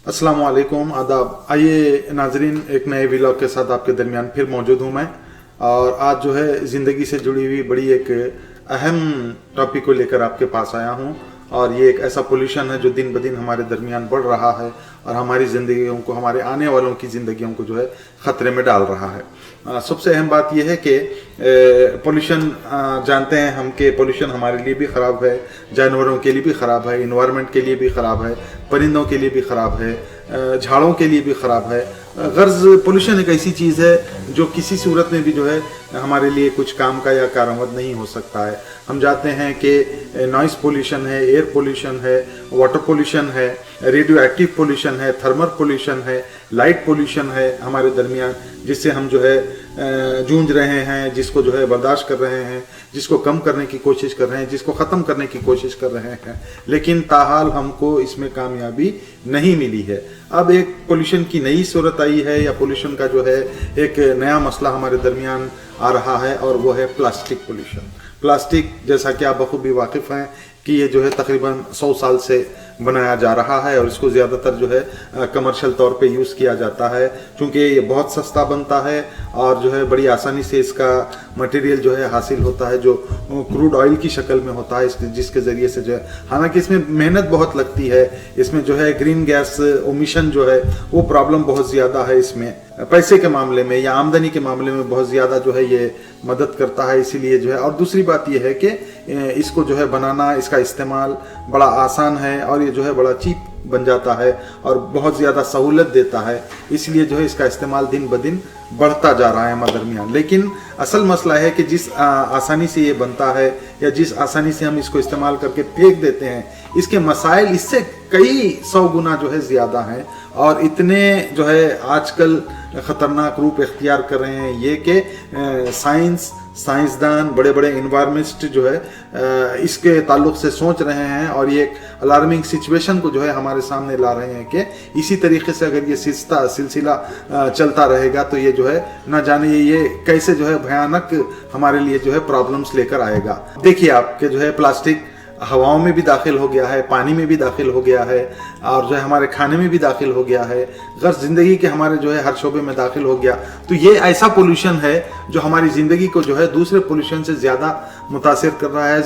अस्सलाम वालेकुम, आदाब। आइए नाजरीन, एक नए व्लॉग के साथ आपके दरमियान फिर मौजूद हूँ मैं। और आज जो है ज़िंदगी से जुड़ी हुई बड़ी एक अहम टॉपिक को लेकर आपके पास आया हूँ। और ये एक ऐसा पोल्यूशन है जो दिन ब दिन हमारे दरमियान बढ़ रहा है और हमारी ज़िंदगियों को, हमारे आने वालों की ज़िंदगियों को जो है ख़तरे में डाल रहा है। सबसे अहम बात यह है कि पोल्यूशन, जानते हैं हम कि पोल्यूशन हमारे लिए भी ख़राब है, जानवरों के लिए भी ख़राब है, इन्वायरमेंट के लिए भी ख़राब है, परिंदों के लिए भी ख़राब है, झाड़ों के लिए भी ख़राब है। गर्ज़ पोल्यूशन एक ऐसी चीज़ है जो किसी सूरत में भी जो है हमारे लिए कुछ काम का या कारआमद नहीं हो सकता है। हम जानते हैं कि नॉइस पोल्यूशन है, एयर पोल्यूशन है, वाटर पोल्यूशन है, रेडियो एक्टिव पोल्यूशन है, थर्मल पोल्यूशन है, लाइट पोल्यूशन है हमारे दरमियान, जिससे हम जो है जूझ रहे हैं, जिसको जो है बर्दाश्त कर रहे हैं, जिसको कम करने की कोशिश कर रहे हैं, जिसको ख़त्म करने की कोशिश कर रहे हैं, लेकिन ताहाल हमको इसमें कामयाबी नहीं मिली है। अब एक पोल्यूशन की नई सूरत आई है, या पोल्यूशन का जो है एक नया मसला हमारे दरमियान आ रहा है, और वो है प्लास्टिक पोल्यूशन। प्लास्टिक, जैसा कि आप बखूबी वाकिफ़ हैं कि ये जो है तकरीबन 100 साल से बनाया जा रहा है और इसको ज़्यादातर जो है कमर्शियल तौर पे यूज़ किया जाता है, क्योंकि ये बहुत सस्ता बनता है और जो है बड़ी आसानी से इसका मटेरियल जो है हासिल होता है, जो क्रूड ऑयल की शक्ल में होता है, जिसके ज़रिए से जो है, हालांकि इसमें मेहनत बहुत लगती है, इसमें जो है ग्रीन गैस ओमिशन जो है वो प्रॉब्लम बहुत ज़्यादा है। इसमें पैसे के मामले में या आमदनी के मामले में बहुत ज़्यादा जो है ये मदद करता है, इसीलिए जो है। और दूसरी बात ये है कि इसको जो है बनाना, इसका इस्तेमाल बड़ा आसान है और ये जो है बड़ा चीप बन जाता है और बहुत ज़्यादा सहूलत देता है, इसलिए जो है इसका इस्तेमाल दिन ब दिन बढ़ता जा रहा है हमारे दरमियान। लेकिन असल मसला है कि जिस आसानी से ये बनता है या जिस आसानी से हम इसको इस्तेमाल करके फेंक देते हैं, इसके मसाइल इससे कई 100 गुना जो है ज़्यादा हैं और इतने जो है आजकल ख़तरनाक रूप इख्तियार कर रहे हैं ये कि साइंसदान, बड़े बड़े इन्वायरमेंटिस्ट जो है इसके ताल्लुक़ से सोच रहे हैं और ये एक अलार्मिंग सिचुएशन को जो है हमारे सामने ला रहे हैं कि इसी तरीके से अगर ये सिलसिला चलता रहेगा तो ये जो है न जाने ये कैसे जो है भयानक हमारे लिए जो है प्रॉब्लम्स लेकर आएगा। देखिए आपके जो है प्लास्टिक हवाओं में भी दाखिल हो गया है, पानी में भी दाखिल हो गया है और जो है हमारे खाने में भी दाखिल हो गया है, गर्ज ज़िंदगी के हमारे जो है हर शोबे में दाखिल हो गया। तो ये ऐसा पोल्यूशन है जो हमारी ज़िंदगी को जो है दूसरे पोल्यूशन से ज़्यादा मुतासिर कर रहा है,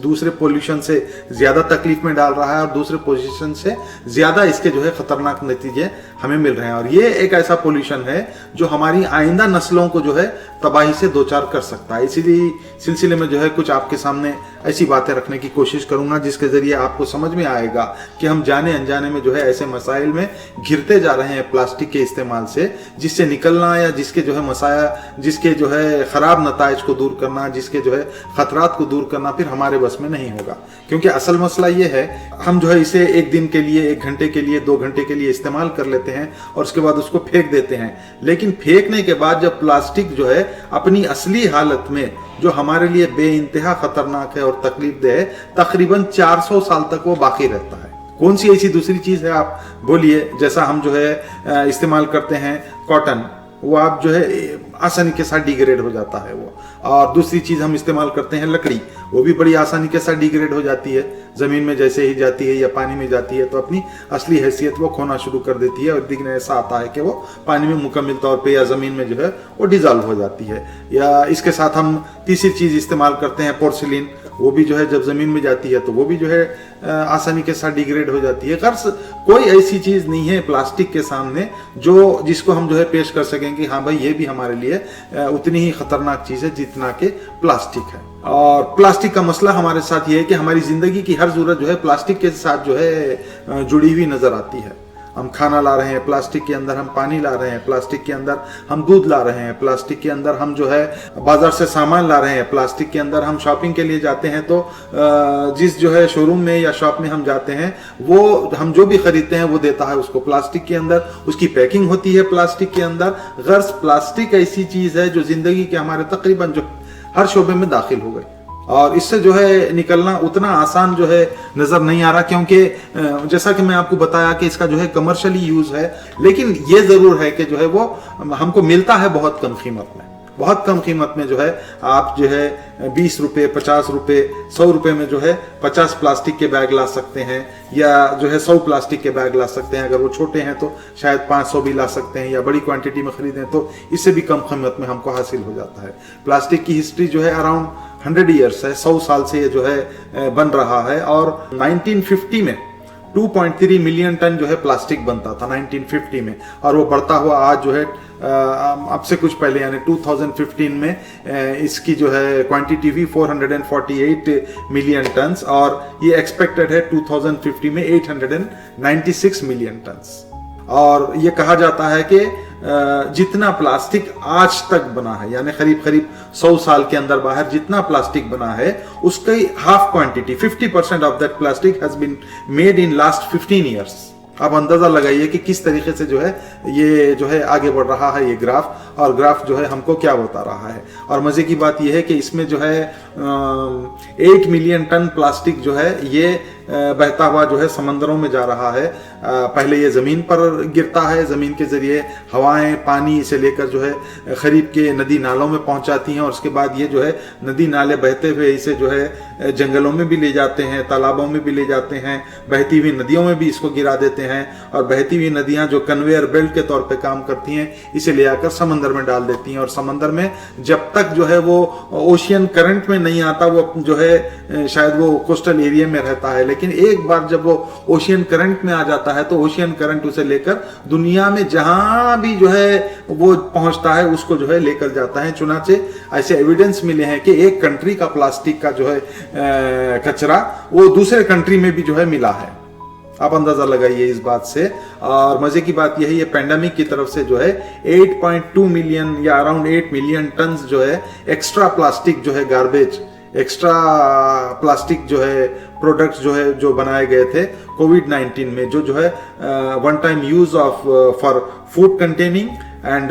दूसरे पोल्यूशन से ज़्यादा तकलीफ में डाल रहा है और दूसरे पोल्यूशन से ज़्यादा इसके जो है ख़तरनाक नतीजे हमें मिल रहे हैं। और ये एक ऐसा पोल्यूशन है जो हमारी आइंदा नस्लों को जो है तबाही से दो चार कर सकता है। इसीलिए सिलसिले में जो है कुछ आपके सामने ऐसी बातें रखने की कोशिश करूंगा जिसके ज़रिए आपको समझ में आएगा कि हम जाने अनजाने में जो है ऐसे मसाइल में घिरते जा रहे हैं प्लास्टिक के इस्तेमाल से, जिससे निकलना या जिसके जो है मसाया, जिसके जो है ख़राब नताइज को दूर करना, जिसके जो है ख़तरात को दूर करना फिर हमारे बस में नहीं होगा। क्योंकि असल मसला ये है, हम जो है इसे एक दिन के लिए, 1 घंटे के लिए, 2 घंटे के लिए इस्तेमाल कर लेते हैं और उसके बाद उसको फेंक देते हैं। लेकिन फेंकने के बाद जब प्लास्टिक जो है अपनी असली हालत में, जो हमारे लिए बेइंतहा खतरनाक है और तकलीफ दे है, तकरीबन 400 साल तक वो बाकी रहता है। कौन सी ऐसी दूसरी चीज़ है आप बोलिए? जैसा हम जो है इस्तेमाल करते हैं कॉटन, वो आप जो है आसानी के साथ डिग्रेड हो जाता है वो। और दूसरी चीज़ हम इस्तेमाल करते हैं लकड़ी, वो भी बड़ी आसानी के साथ डिग्रेड हो जाती है, ज़मीन में जैसे ही जाती है या पानी में जाती है तो अपनी असली हैसियत वो खोना शुरू कर देती है और दिखने ऐसा आता है कि वो पानी में मुकम्मल तौर पे या ज़मीन में जो है वो डिज़ॉल्व हो जाती है। या इसके साथ हम तीसरी चीज़ इस्तेमाल करते हैं पोर्सिलिन, वो भी जो है जब ज़मीन में जाती है तो वो भी जो है आसानी के साथ डिग्रेड हो जाती है। गर्ज कोई ऐसी चीज़ नहीं है प्लास्टिक के सामने जिसको हम जो है पेश कर सकें कि हाँ भाई ये भी हमारे लिए उतनी ही ख़तरनाक चीज़ है जितना कि प्लास्टिक है। और प्लास्टिक का मसला हमारे साथ ये है कि हमारी ज़िंदगी की हर ज़रूरत जो है प्लास्टिक के साथ जो है जुड़ी हुई नज़र आती है। हम खाना ला रहे हैं प्लास्टिक के अंदर, हम पानी ला रहे हैं प्लास्टिक के अंदर, हम दूध ला रहे हैं प्लास्टिक के अंदर, हम जो है बाजार से सामान ला रहे हैं प्लास्टिक के अंदर, हम शॉपिंग के लिए जाते हैं तो जिस जो है शोरूम में या शॉप में हम जाते हैं वो हम जो भी खरीदते हैं वो देता है उसको प्लास्टिक के अंदर, उसकी पैकिंग होती है प्लास्टिक के अंदर। गर्ज प्लास्टिक ऐसी चीज़ है जो ज़िंदगी के हमारे तकरीबन जो हर शोबे में दाखिल हो गई और इससे जो है निकलना उतना आसान जो है नज़र नहीं आ रहा, क्योंकि जैसा कि मैं आपको बताया कि इसका जो है कमर्शियली यूज़ है, लेकिन ये ज़रूर है कि जो है वो हमको मिलता है बहुत कम कीमत में। बहुत कम कीमत में जो है आप जो है 20 रुपये, 50 रुपये, 100 रुपये में जो है 50 प्लास्टिक के बैग ला सकते हैं, या जो है 100 प्लास्टिक के बैग ला सकते हैं। अगर वो छोटे हैं तो शायद 500 भी ला सकते हैं, या बड़ी क्वांटिटी में खरीदें तो इससे भी कम कीमत में हमको हासिल हो जाता है। प्लास्टिक की हिस्ट्री जो है अराउंड 100 ईयर्स है, 100 साल से ये जो है बन रहा है। और 1950 में 2.3 मिलियन टन जो है प्लास्टिक बनता था 1950 में, और वो बढ़ता हुआ आज जो है अब से कुछ पहले यानी 2015 में इसकी जो है क्वांटिटी भी 448 मिलियन टन्स, और ये एक्सपेक्टेड है 2050 में 896 मिलियन टन्स। और ये कहा जाता है कि जितना प्लास्टिक आज तक बना है, यानी करीब 100 साल के अंदर बाहर जितना प्लास्टिक बना है, उसकी half quantity 50% of that plastic has been made in last 15 years. आप अंदाजा लगाइए कि किस तरीके से जो है ये जो है आगे बढ़ रहा है ये ग्राफ, और ग्राफ जो है हमको क्या बता रहा है। और मजे की बात यह है कि इसमें जो है 8 मिलियन टन प्लास्टिक जो है ये बहता हुआ जो है समंदरों में जा रहा है। पहले ये जमीन पर गिरता है, जमीन के जरिए हवाएं पानी इसे लेकर जो है खरीब के नदी नालों में पहुंचाती हैं, और उसके बाद ये जो है नदी नाले बहते हुए इसे जो है जंगलों में भी ले जाते हैं, तालाबों में भी ले जाते हैं, बहती हुई नदियों में भी इसको गिरा देते हैं। और बहती हुई नदियां जो कन्वेयर बेल्ट के तौर पे काम करती हैं, इसे ले आकर समंदर में डाल देती हैं। और समंदर में जब तक जो है वो ओशियन करंट में नहीं आता, वो जो है शायद वो कोस्टल एरिया में रहता है, लेकिन एक बार जब वो ओशियन करंट में आ जाता है तो ओशियन करंट उसे लेकर दुनिया में जहां भी जो है वो पहुंचता है उसको जो है लेकर जाता है। चुनाचे ऐसे एविडेंस मिले हैं कि एक कंट्री का प्लास्टिक का जो है कचरा वो दूसरे कंट्री में भी जो है मिला है। आप अंदाजा लगाइए इस बात से। और मजे की बात यही है, पेंडेमिक की तरफ से जो है 8.2 मिलियन या अराउंड 8 मिलियन टन जो है एक्स्ट्रा प्लास्टिक जो है गार्बेज, एक्स्ट्रा प्लास्टिक जो है प्रोडक्ट्स जो है जो बनाए गए थे कोविड-19 में, जो है one time use of for food containing, and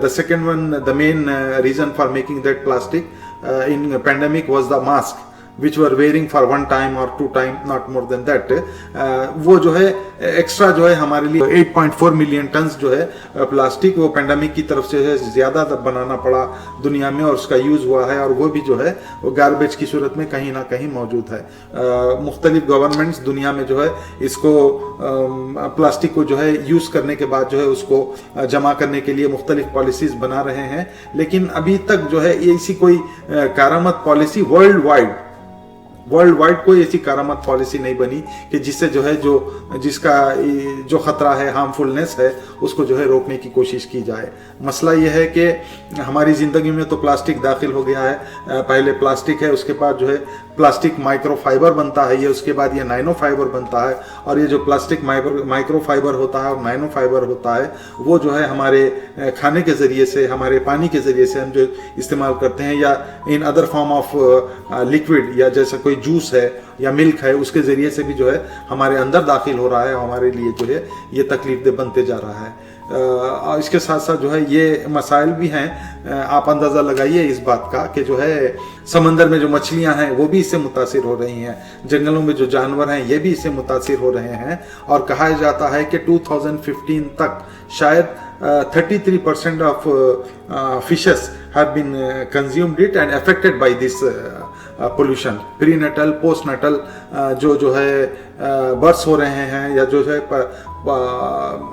the second one the main reason for making that plastic in pandemic was the mask which were wearing for 1 time or 2 time, not more than that। वो जो है extra जो है हमारे लिए 8.4 million turns जो है plastic वो पेंडेमिक की तरफ से ज्यादा बनाना पड़ा दुनिया में, और उसका यूज हुआ है, और वो भी जो है वो गार्बेज की सूरत में कहीं ना कहीं मौजूद है। मुख्तलिफ गवर्नमेंट्स दुनिया में जो है इसको प्लास्टिक को जो है यूज करने के बाद जो है उसको जमा करने के लिए मुख्तलिफ पॉलिसीज बना रहे हैं, लेकिन अभी तक जो है ऐसी कोई कारामद पॉलिसी वर्ल्ड वाइड कोई ऐसी कारामद पॉलिसी नहीं बनी कि जिससे जो है जिसका जो खतरा है, हार्मफुलनेस है, उसको जो है रोकने की कोशिश की जाए। मसला यह है कि हमारी ज़िंदगी में तो प्लास्टिक दाखिल हो गया है। पहले प्लास्टिक है, उसके बाद जो है प्लास्टिक माइक्रोफाइबर बनता है ये, उसके बाद ये नाइनो फाइबर बनता है, और ये जो प्लास्टिक माइक्रोफाइबर होता है और नाइनो फाइबर होता है वो जो है हमारे खाने के ज़रिए से, हमारे पानी के ज़रिए से हम जो इस्तेमाल करते हैं, या in other form of liquid, या जैसे कोई जूस है या मिल्क है, उसके ज़रिए से भी जो है हमारे अंदर दाखिल हो रहा है, हमारे लिए जो है ये तकलीफ दे बनते जा रहा है। इसके साथ साथ जो है ये मसाइल भी हैं। आप अंदाज़ा लगाइए इस बात का कि जो है समंदर में जो मछलियां हैं वो भी इससे मुतासिर हो रही हैं, जंगलों में जो जानवर हैं ये भी इससे मुतासिर हो रहे हैं, और कहा जाता है कि 2015 तक शायद 33% of fishes have been consumed it and affected by this pollution. Prenatal, postnatal जो है बर्थ्स हो रहे हैं, या जो है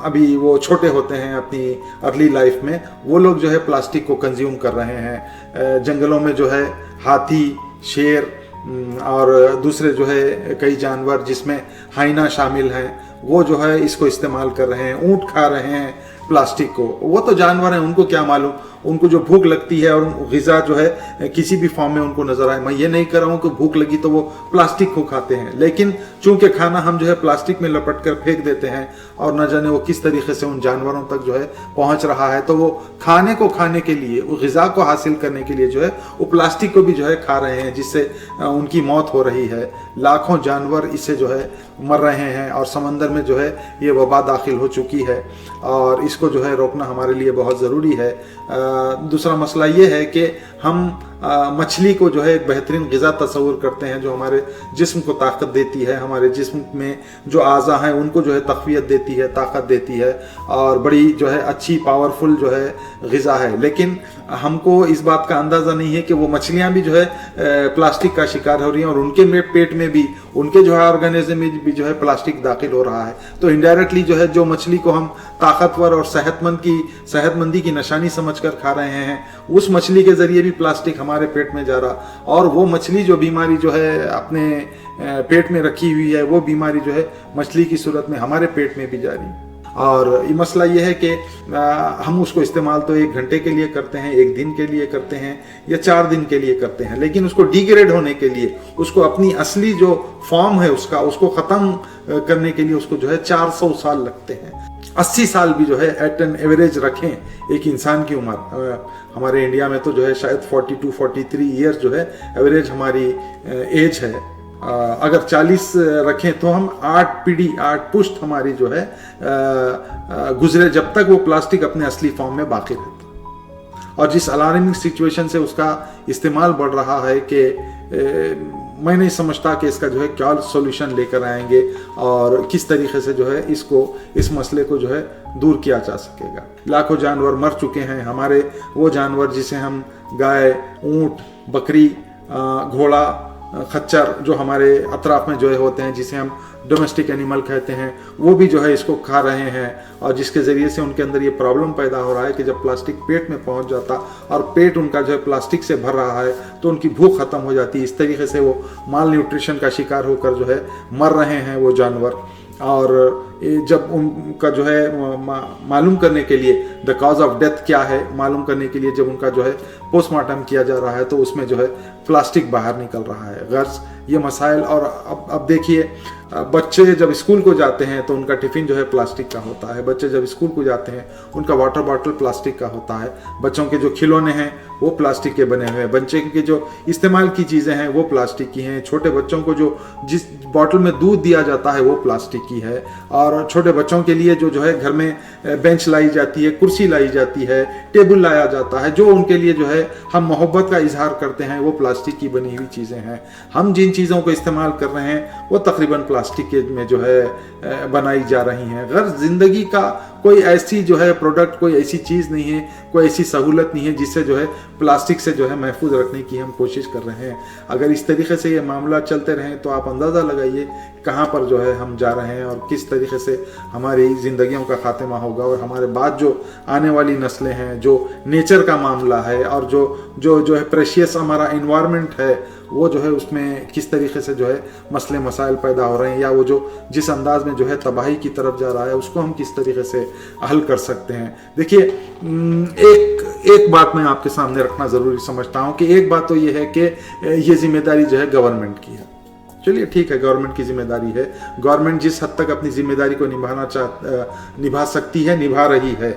अभी वो छोटे होते हैं अपनी अर्ली लाइफ में, वो लोग जो है प्लास्टिक को कंज्यूम कर रहे हैं। जंगलों में जो है हाथी, शेर और दूसरे जो है कई जानवर जिसमें हाइना शामिल हैं, वो जो है इसको इस्तेमाल कर रहे हैं। ऊंट खा रहे हैं प्लास्टिक को। वो तो जानवर हैं, उनको क्या मालूम, उनको जो भूख लगती है और ग़िज़ा जो है किसी भी फॉर्म में उनको नजर आए। मैं ये नहीं कर रहा हूँ कि भूख लगी तो वो प्लास्टिक को खाते हैं, लेकिन चूंकि खाना हम जो है प्लास्टिक में लपट कर फेंक देते हैं और न जाने वो किस तरीके से उन जानवरों तक जो है पहुंच रहा है, तो वो खाने के लिए, वो ग़िज़ा को हासिल करने के लिए जो है वो प्लास्टिक को भी जो है खा रहे हैं, जिससे उनकी मौत हो रही है। लाखों जानवर इससे जो है मर रहे हैं, और समंदर में जो है ये वबा दाखिल हो चुकी है, और इसको जो है रोकना हमारे लिए बहुत ज़रूरी है। दूसरा मसला ये है कि हम मछली को जो है एक बेहतरीन ग़िज़ा तस्वुर करते हैं जो हमारे जिस्म को ताकत देती है, हमारे जिस्म में जो आज़ा हैं उनको जो है तक़वियत देती है, ताकत देती है और बड़ी जो है अच्छी पावरफुल जो है ग़िज़ा है। लेकिन हमको इस बात का अंदाज़ा नहीं है कि वो मछलियाँ भी जो है प्लास्टिक का शिकार हो रही हैं और उनके पेट में भी, उनके जो है ऑर्गेनिज्म में भी जो है प्लास्टिक दाखिल हो रहा है। तो इनडायरेक्टली जो है जो मछली को हम ताकतवर और सेहतमंदी की निशानी समझकर खा रहे हैं, उस मछली के ज़रिए भी प्लास्टिक हमारे पेट में जा रहा और वो मछली जो बीमारी जो है अपने पेट में रखी हुई है, वो बीमारी जो है मछली की सूरत में हमारे पेट में भी जा रही है। और ये मसला ये है कि हम उसको इस्तेमाल तो 1 घंटे के लिए करते हैं, 1 दिन के लिए करते हैं या 4 दिन के लिए करते हैं, लेकिन उसको डिग्रेड होने के लिए, उसको अपनी असली जो फॉर्म है उसको ख़त्म करने के लिए उसको जो है 400 साल लगते हैं। 80 साल भी जो है एट एन एवरेज रखें एक इंसान की उम्र, हमारे इंडिया में तो जो है शायद 42-43 ईयर्स जो है एवरेज हमारी एज है। अगर 40 रखें तो हम 8 पीढ़ी 8 पुश्त हमारी जो है गुजरे जब तक वो प्लास्टिक अपने असली फॉर्म में बाकी रहता। और जिस अलार्मिंग सिचुएशन से उसका इस्तेमाल बढ़ रहा है कि मैं नहीं समझता कि इसका जो है क्या सॉल्यूशन लेकर आएंगे और किस तरीके से जो है इस मसले को जो है दूर किया जा सकेगा। लाखों जानवर मर चुके हैं, हमारे वो जानवर जिसे हम गाय, ऊंट, बकरी, घोड़ा, खच्चर जो हमारे अतराफ में जो है होते हैं, जिसे हम डोमेस्टिक एनिमल कहते हैं, वो भी जो है इसको खा रहे हैं और जिसके ज़रिए से उनके अंदर ये प्रॉब्लम पैदा हो रहा है कि जब प्लास्टिक पेट में पहुंच जाता और पेट उनका जो है प्लास्टिक से भर रहा है तो उनकी भूख ख़त्म हो जाती है। इस तरीके से वो माल न्यूट्रिशन का शिकार होकर जो है मर रहे हैं वो जानवर। और जब उनका जो है मालूम करने के लिए द कॉज ऑफ डेथ क्या है मालूम करने के लिए जब उनका जो है पोस्टमार्टम किया जा रहा है तो उसमें जो है प्लास्टिक बाहर निकल रहा है। गर्ज ये मसाइल। और अब देखिए, बच्चे जब स्कूल को जाते हैं तो उनका टिफ़िन जो है प्लास्टिक का होता है। बच्चे जब स्कूल को जाते हैं उनका वाटर बॉटल प्लास्टिक का होता है। बच्चों के जो खिलौने हैं वो प्लास्टिक के बने हुए हैं। बच्चे के जो इस्तेमाल की चीज़ें हैं वो प्लास्टिक की हैं। छोटे बच्चों को जो जिस बॉटल में दूध दिया जाता है वो प्लास्टिक की है। और छोटे बच्चों के लिए जो है घर में बेंच लाई जाती है, कुर्सी लाई जाती है, टेबल लाया जाता है, जो उनके लिए जो है हम मोहब्बत का इजहार करते हैं, वो प्लास्टिक की बनी हुई चीज़ें हैं। हम जिन चीज़ों को इस्तेमाल कर रहे हैं वो तकरीबन प्लास्टिक के में जो है बनाई जा रही हैं। गर्ज ज़िंदगी का कोई ऐसी जो है प्रोडक्ट, कोई ऐसी चीज़ नहीं है, कोई ऐसी सहूलत नहीं है जिससे जो है प्लास्टिक से जो है महफूज रखने की हम कोशिश कर रहे हैं। अगर इस तरीके से ये मामला चलते रहें तो आप अंदाज़ा लगाइए कहाँ पर जो है हम जा रहे हैं और किस तरीके से हमारी ज़िंदगियों का खात्मा होगा। और हमारे बाद जो आने वाली नस्लें हैं, जो नेचर का मामला है और जो है प्रेशियस हमारा इन्वायरमेंट है, वो जो है उसमें किस तरीके से जो है मसले मसाइल पैदा हो रहे हैं, या वो जो जिस अंदाज में जो है तबाही की तरफ जा रहा है उसको हम किस तरीके से हल कर सकते हैं। देखिए, एक बात मैं आपके सामने रखना ज़रूरी समझता हूँ कि एक बात तो ये है कि ये जिम्मेदारी जो है गवर्नमेंट की है। चलिए ठीक है, गवर्नमेंट की जिम्मेदारी है। गवर्नमेंट जिस हद तक अपनी जिम्मेदारी को निभा सकती है, निभा रही है।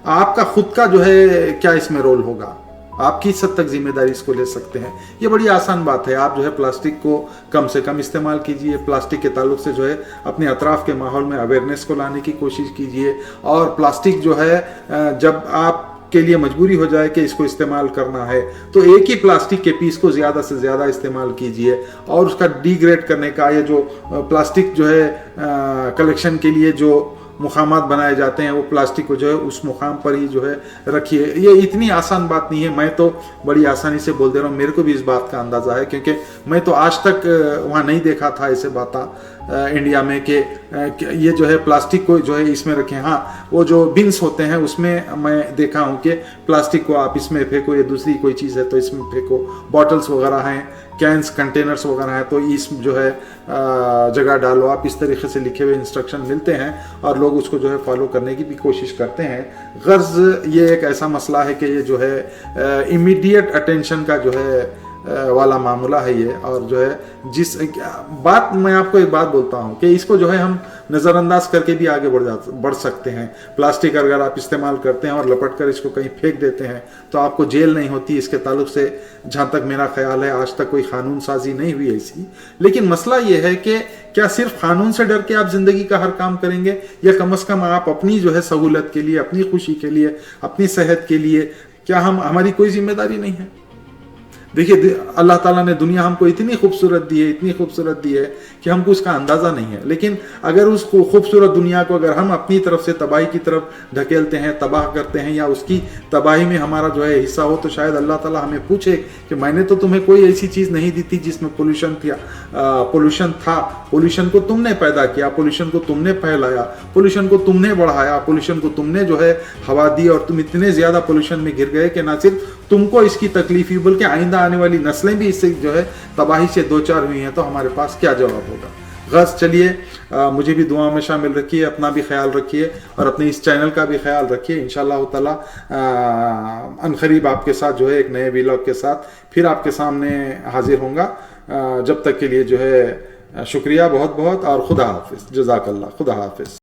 आपका खुद का जो है क्या इसमें रोल होगा, आप किस हद तक जिम्मेदारी इसको ले सकते हैं? ये बड़ी आसान बात है। आप जो है प्लास्टिक को कम से कम इस्तेमाल कीजिए। प्लास्टिक के ताल्लुक से जो है अपने अतराफ के माहौल में अवेयरनेस को लाने की कोशिश कीजिए। और प्लास्टिक जो है जब आप के लिए मजबूरी हो जाए कि इसको इस्तेमाल करना है तो एक ही प्लास्टिक के पीस को ज़्यादा से ज़्यादा इस्तेमाल कीजिए। और उसका डिग्रेड करने का, या जो प्लास्टिक जो है कलेक्शन के लिए जो मुकामात बनाए जाते हैं वो प्लास्टिक को जो है उस मुकाम पर ही जो है रखिए। ये इतनी आसान बात नहीं है, मैं तो बड़ी आसानी से बोल दे रहा हूँ। मेरे को भी इस बात का अंदाज़ा है क्योंकि मैं तो आज तक वहाँ नहीं देखा था ऐसे बातें इंडिया में कि ये जो है प्लास्टिक को जो है इसमें रखें। हाँ, वो जो बिन्स होते हैं उसमें मैं देखा हूँ कि प्लास्टिक को आप इसमें फेंको, या दूसरी कोई चीज़ है तो इसमें फेंको। बॉटल्स वगैरह हैं, कैंस, कंटेनर्स वगैरह हैं तो इस जो है जगह डालो। आप इस तरीके से लिखे हुए इंस्ट्रक्शन मिलते हैं और लोग उसको जो है फॉलो करने की भी कोशिश करते हैं। गर्ज ये एक ऐसा मसला है कि ये जो है इमीडिएट अटेंशन का जो है वाला मामला है ये। और जो है जिस बात, मैं आपको एक बात बोलता हूँ कि इसको जो है हम नज़रअंदाज करके भी आगे बढ़ सकते हैं। प्लास्टिक अगर आप इस्तेमाल करते हैं और लपट कर इसको कहीं फेंक देते हैं तो आपको जेल नहीं होती। इसके ताल्लुक से जहाँ तक मेरा ख्याल है आज तक कोई कानून साजी नहीं हुई ऐसी। लेकिन मसला ये है कि क्या सिर्फ कानून से डर के आप जिंदगी का हर काम करेंगे, या कम से कम आप अपनी जो है सहूलत के लिए, अपनी खुशी के लिए, अपनी सेहत के लिए, क्या हमारी कोई जिम्मेदारी नहीं है? देखिए अल्लाह ताला ने दुनिया हमको इतनी खूबसूरत दी है, इतनी खूबसूरत दी है कि हमको उसका अंदाज़ा नहीं है। लेकिन अगर उस खूबसूरत दुनिया को अगर हम अपनी तरफ से तबाही की तरफ ढकेलते हैं, तबाह करते हैं, या उसकी तबाही में हमारा जो है हिस्सा हो, तो शायद अल्लाह ताला हमें पूछे कि मैंने तो तुम्हें कोई ऐसी चीज़ नहीं दी थी जिसमें पोल्यूशन था। पोल्यूशन को तुमने पैदा किया, पोल्यूशन को तुमने फैलाया, पोल्यूशन को तुमने बढ़ाया, पोल्यूशन को तुमने जो है हवा दी, और तुम इतने ज़्यादा पोल्यूशन में गिर गए कि ना सिर्फ तुमको इसकी तकलीफ हुई बल्कि आइंदा आने वाली नस्लें भी इससे जो है तबाही से दो चार हुई हैं। तो हमारे पास क्या जवाब होगा? गज़ चलिए, मुझे भी दुआ में शामिल रखिए, अपना भी ख्याल रखिए और अपने इस चैनल का भी ख्याल रखिए। इंशाअल्लाह ताला अनकरीब आपके साथ जो है एक नए व्लॉग के साथ फिर आपके सामने हाजिर होऊंगा। जब तक के लिए जो है शुक्रिया बहुत बहुत, और खुदा हाफिज़, जज़ाकल्लाह, खुदा हाफिज़।